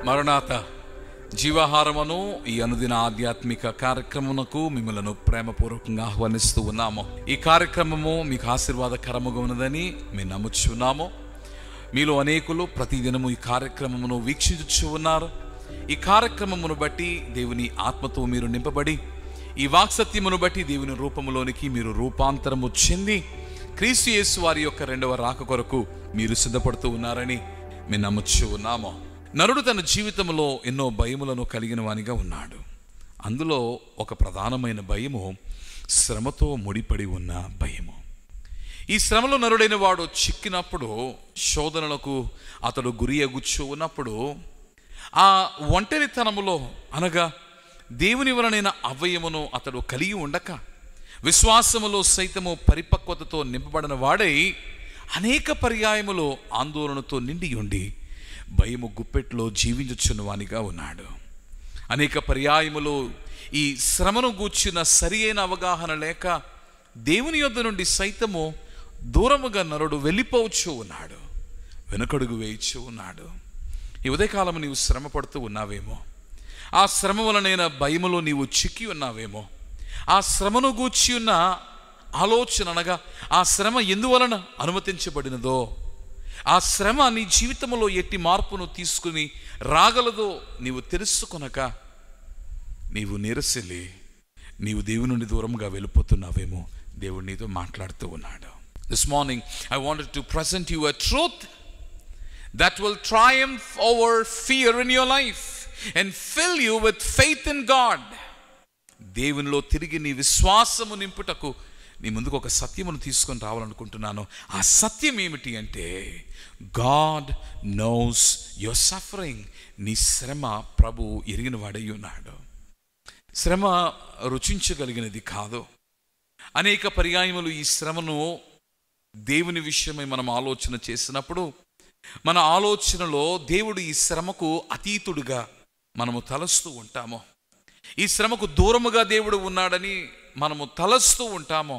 మరణాత జీవాహారమును ఈ అనుదిన ఆధ్యాత్మిక కార్యక్రమమునకు మిమ్మలను ప్రేమపూర్వకంగా ఆహ్వానిస్తూ ఉన్నాము. ఈ కార్యక్రమము మీకు ఆశీర్వాదకరముగా ఉన్నదని మేము నమ్ముచున్నాము. మీలో అనేకులు ప్రతిదినము ఈ కార్యక్రమమును వీక్షించు ఉన్నారు. ఈ కార్యక్రమమును బట్టి దేవుని ఆత్మతో మీరు నింపబడి, ఈ వాక్సత్యమును బట్టి దేవుని రూపములోనికి మీరు రూపాంతరము చెంది క్రీస్తు యేసు వారి యొక్క రెండవ రాక కొరకు మీరు సిద్ధపడుతూ ఉన్నారని మేము నమ్ముచు ఉన్నాము. నరుడు తన జీవితంలో ఎన్నో భయములను కలిగిన వానిగా ఉన్నాడు. అందులో ఒక ప్రధానమైన భయము శ్రమతో ముడిపడి ఉన్న భయము. ఈ శ్రమలో నరుడైన వాడు చిక్కినప్పుడు, శోధనలకు అతడు గురి అగుచ్చు ఉన్నప్పుడు, ఆ ఒంటరితనములో అనగా దేవుని వలనైన అవ్వయమును అతడు కలిగి ఉండక, విశ్వాసములో సైతము పరిపక్వతతో నింపబడిన వాడై అనేక పర్యాయములో ఆందోళనతో నిండి ఉండి భయము గుప్పెట్లో జీవించుచున్న వానిగా ఉన్నాడు. అనేక పర్యాయములో ఈ శ్రమను గూర్చిన సరి అయిన అవగాహన లేక దేవుని యొద్ద నుండి సైతము దూరముగా నరుడు వెళ్ళిపోవచ్చు ఉన్నాడు, వెనుకడుగు వేయచ్చు ఉన్నాడు. ఈ ఉదయకాలము నీవు శ్రమ పడుతూ ఉన్నావేమో, ఆ శ్రమ వలనైన భయములో నీవు చిక్కి ఉన్నావేమో, ఆ శ్రమను గూర్చి ఉన్న ఆలోచన అనగా ఆ శ్రమ ఎందువలన అనుమతించబడినదో, ఆ శ్రమ నీ జీవితంలో ఎట్టి మార్పును తీసుకుని రాగలదో నీవు తెలుసుకొనక నీవు నిరసిల్లి నీవు దేవుని నుండి దూరంగా వెళ్ళిపోతున్నావేమో. దేవుడు నీతో మాట్లాడుతూ ఉన్నాడు. This morning I wanted to present you a truth that will triumph over fear in your life and fill you with faith in God. దేవునిలో తిరిగి నీ విశ్వాసము నింపుటకు నీ ముందుకు ఒక సత్యమును తీసుకొని రావాలనుకుంటున్నాను. ఆ సత్యం ఏమిటి అంటే, గాడ్ నోస్ యువర్ సఫరింగ్. నీ శ్రమ ప్రభు ఎరిగిన వాడై ఉన్నాడు. శ్రమ రుచించగలిగినది కాదు. అనేక పర్యాయములు ఈ శ్రమను దేవుని విషయమై మనం ఆలోచన చేసినప్పుడు మన ఆలోచనలో దేవుడు ఈ శ్రమకు అతీతుడుగా మనము తలస్తూ ఉంటాము. ఈ శ్రమకు దూరముగా దేవుడు ఉన్నాడని మనము తలస్తూ ఉంటాము.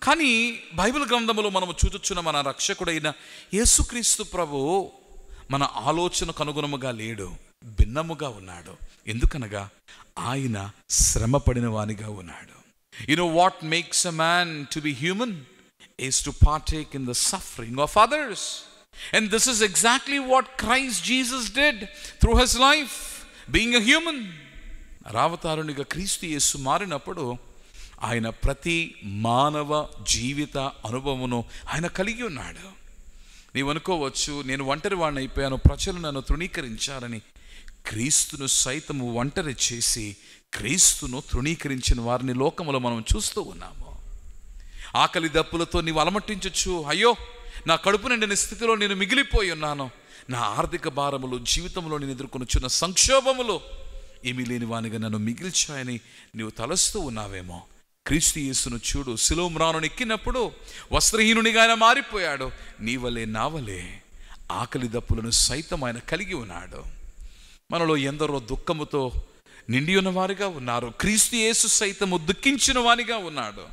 కానీ బైబిల్ గ్రంథములో మనము చూచుచున్న మన రక్షకుడైన యేసుక్రీస్తు ప్రభు మన ఆలోచనకు అనుగుణముగా లేడు, భిన్నముగా ఉన్నాడు. ఎందుకనగా ఆయన శ్రమ పడిన వానిగా ఉన్నాడు. You know what makes a man to be human is to partake in the suffering of others. And this is exactly what Christ Jesus did through his life, being a human. రావతారునిగా క్రీస్తు యేసు మారినప్పుడు ఆయన ప్రతి మానవ జీవిత అనుభవమును ఆయన కలిగి ఉన్నాడు. నీవు అనుకోవచ్చు, నేను ఒంటరి వాడిని అయిపోయాను, ప్రజలు నన్ను తృణీకరించారని. క్రీస్తును సైతము ఒంటరి చేసి క్రీస్తును తృణీకరించిన వారిని లోకములో మనం చూస్తూ ఉన్నాము. ఆకలి దప్పులతో నీవు అలమటించచ్చు, అయ్యో నా కడుపు నిండిన స్థితిలో నేను మిగిలిపోయి ఉన్నాను, నా ఆర్థిక భారములు, జీవితంలో నేను ఎదుర్కొనుచున్న సంక్షోభములు ఏమీ లేని వానిగా నన్ను మిగిల్చాయని నీవు తలస్తూ ఉన్నావేమో. క్రీస్తు యేసును చూడు, శిలువ మ్రానును ఎక్కినప్పుడు వస్త్రహీనునిగా ఆయన మారిపోయాడు. నీ వలే నా వలే ఆకలి దప్పులను సైతం ఆయన కలిగి ఉన్నాడు. మనలో ఎందరో దుఃఖముతో నిండి ఉన్నవారిగా ఉన్నారు. క్రీస్తు యేసు సైతము దుఃఖించిన వానిగా ఉన్నాడు.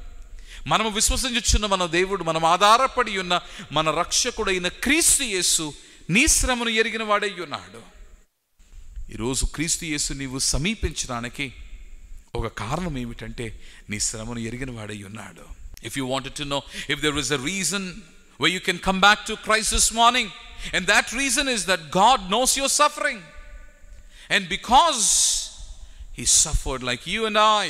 మనము విశ్వసించుచున్న మన దేవుడు, మనం ఆధారపడి ఉన్న మన రక్షకుడైన క్రీస్తు యేసు నీ శ్రమను ఎరిగిన వాడై ఉన్నాడు. ఈరోజు క్రీస్తు యేసు నీవు సమీపించడానికి ఒక కారణం ఏమిటంటే నీ శ్రమను ఎరిగిన వాడై ఉన్నాడు. If you wanted to know if there is a reason where you can come back to Christ this morning, and that reason is that God knows your suffering, and because he suffered like you and I,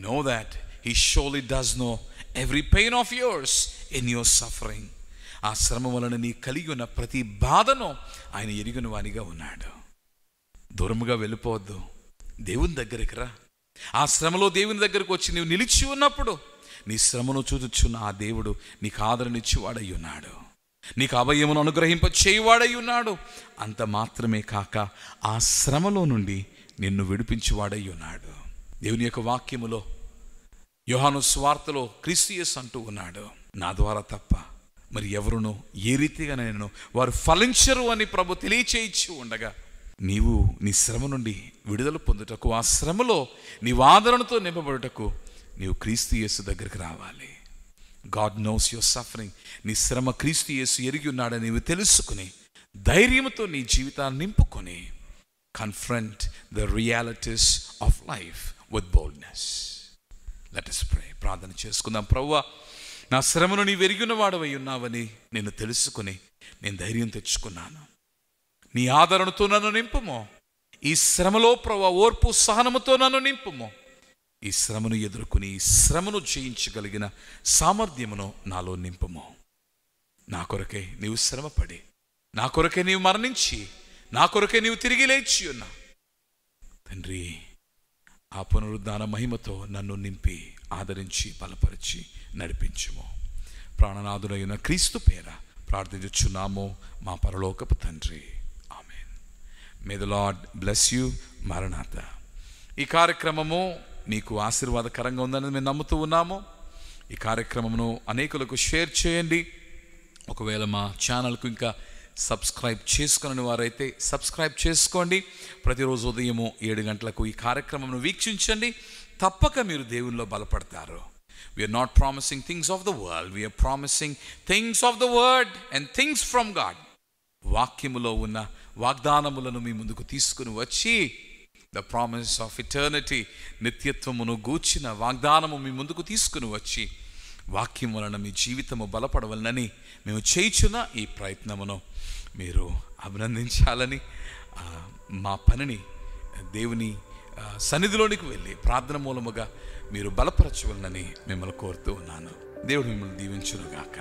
know that he surely does know every pain of yours in your suffering. ఆ శ్రమ వలన నీ కలిగి ఉన్న ప్రతి బాధను ఆయన ఎరిగిన వానిగా ఉన్నాడు. దూరముగా వెళ్ళిపోవద్దు, దేవుని దగ్గరికి రా. ఆ శ్రమలో దేవుని దగ్గరకు వచ్చి నీవు నిలిచి ఉన్నప్పుడు నీ శ్రమను చూచుచున్న ఆ దేవుడు నీకు ఆదరణిచ్చేవాడై ఉన్నాడు, నీకు అభయమును అనుగ్రహింప చేయువాడై ఉన్నాడు. అంత మాత్రమే కాక ఆ శ్రమలో నుండి నిన్ను విడిపించేవాడై ఉన్నాడు. దేవుని యొక్క వాక్యములో యోహాను సువార్తలో క్రీస్తు యేసు అంటూ ఉన్నాడు, నా ద్వారా తప్ప మరి ఎవరునూ ఏ రీతిగా నేను వారు ఫలించరు అని ప్రభు తెలియచేయించి ఉండగా, నీవు నీ శ్రమ నుండి విడుదల పొందుటకు, ఆ శ్రమలో నీవు ఆదరణతో నింపబడుటకు నీవు క్రీస్తు యేసు దగ్గరికి రావాలి. God knows your suffering. నీ శ్రమ క్రీస్తు యేసు ఎరిగి ఉన్నాడని నీవు తెలుసుకుని ధైర్యంతో నీ జీవితాన్ని నింపుకొని confront the realities of life with boldness. Let us pray. ప్రార్థన చేసుకుందాం. ప్రభువా, నా శ్రమను నీవు ఎరిగిన వాడవై ఉన్నావని నేను తెలుసుకుని నేను ధైర్యం తెచ్చుకున్నాను. నీ ఆదరణతో నన్ను నింపుము. ఈ శ్రమలో ప్రభువా ఓర్పు సహనముతో నన్ను నింపుము. ఈ శ్రమను ఎదుర్కొని ఈ శ్రమను జయించగలిగిన సామర్థ్యమును నాలో నింపుము. నా కొరకే నీవు శ్రమపడి, నా కొరకే నీవు మరణించి, నా కొరకే నీవు తిరిగి లేచి ఉన్నా తండ్రి, ఆ పునరుద్ధాన మహిమతో నన్ను నింపి ఆదరించి బలపరిచి నడిపించుము. ప్రాణనాథుడైన క్రీస్తు పేర ప్రార్థించుచున్నాము మా పరలోకపు తండ్రి. ఆమేన్. May the lord bless you. మరణాత. ఈ కార్యక్రమము మీకు ఆశీర్వాదకరంగా ఉందని మేము నమ్ముతూ ఉన్నాము. ఈ కార్యక్రమమును అనేకులకు షేర్ చేయండి. ఒకవేళ మా ఛానల్కు ఇంకా సబ్స్క్రైబ్ చేసుకుని వారైతే సబ్స్క్రైబ్ చేసుకోండి. ప్రతిరోజు ఉదయము 7 గంటలకు ఈ కార్యక్రమమును వీక్షించండి. తప్పక మీరు దేవునిలో బలపడతారు. We're not promising things of the world, we're promising things of the word and things from God. వాక్యములో ఉన్న వాగ్దానములను మీ ముందుకు తీసుకుని వచ్చి ద ప్రామిస్ ఆఫ్ ఇటర్నిటీ, నిత్యత్వమును గూర్చిన వాగ్దానము మీ ముందుకు తీసుకుని వచ్చి వాక్యం వలన మీ జీవితము బలపడవలనని మేము చేయుచున్న ఈ ప్రయత్నమును మీరు అభినందించాలని, మా పనిని దేవుని సన్నిధిలోనికి వెళ్ళి ప్రార్థన మూలముగా మీరు బలపరచవలనని మిమ్మల్ని కోరుతూ ఉన్నాను. దేవుడు మిమ్మల్ని దీవించునుగాక.